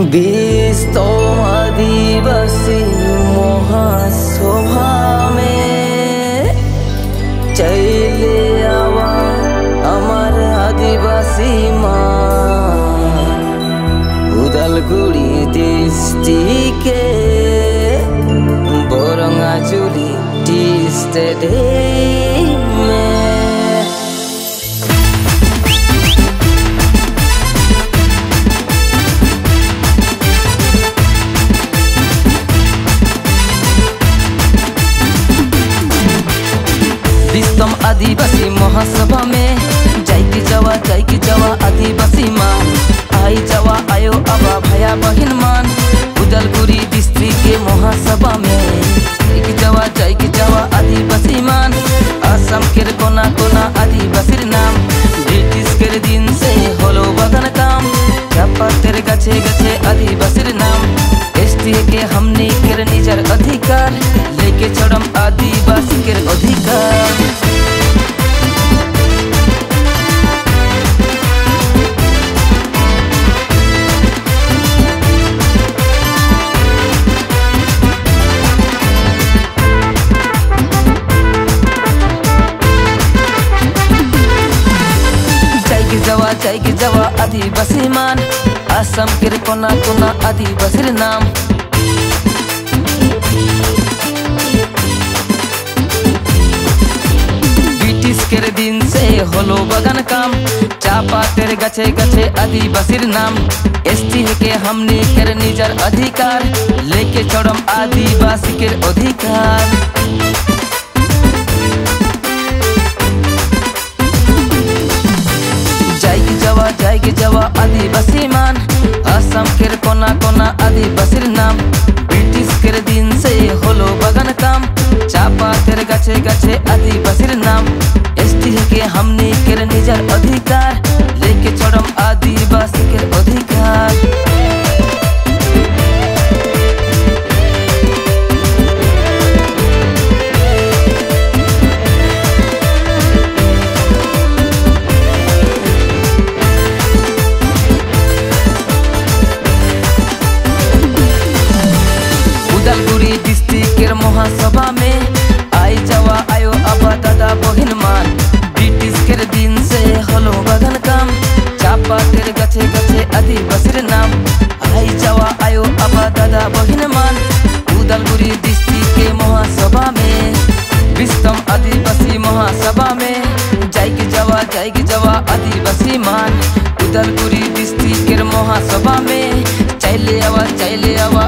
বিস্তম আদিবাসী মহাসভা में चले आवा আমার আদিবাসী মা উদালগুড়ি ডিস্ট্রিক্টে বরঙ্গাজুলি টি স্টেডিয়ামে विस्तम आदिवासी महासभा में जाइके जावा आदिवासी मान आई जावा आयो आबा भया बहिन मान उदालगुड़ी डिस्ट्रिक्ट के महासभा में जाइके जावा आदिवासी मान आसाम के कोना कोना आदिवासी नाम ब्रिटिश के दिन से होलो बगन काम चापा तेरे गछे गछे आदिवासी नाम एसटी के हमने के निजर अधिकार लेके चढ़म आदिवासी के अधिकार जाइके जावा आदिवासी मान आसाम के कोना कोना आदिवासी नाम ब्रिटिश के दिन से होलो बगन काम चापा तेरे गछे गछे आदिवासी नाम एसटी के हमने कर निजर अधिकार लेके चढ़म आदिवासी के अधिकार जाइके जावा आदिवासी मान आसाम के कोना कोना आदिवासी नाम ब्रिटिश के दिन से होलो बगन काम चापा तेरे गछे गछे आदिवासी नाम एसटी के हमने के निजर अधिकार लेके चढ़म आदिवासी के अधिकार महासभा में आई जावा आयो आबा दादा बहिन मान ब्रिटिश के दिन से होलो बगन काम चापा तेरे गछे गछे आदिवासी नाम आई जावा आयो आबा दादा बहिन मान उदालगुड़ी डिस्ट्रिक्ट के महासभा में विस्तम आदिवासी महासभा में जाइके जावा आदिवासी मान उदालगुड़ी डिस्ट्रिक्ट के महासभा में चले आवा आदिवासी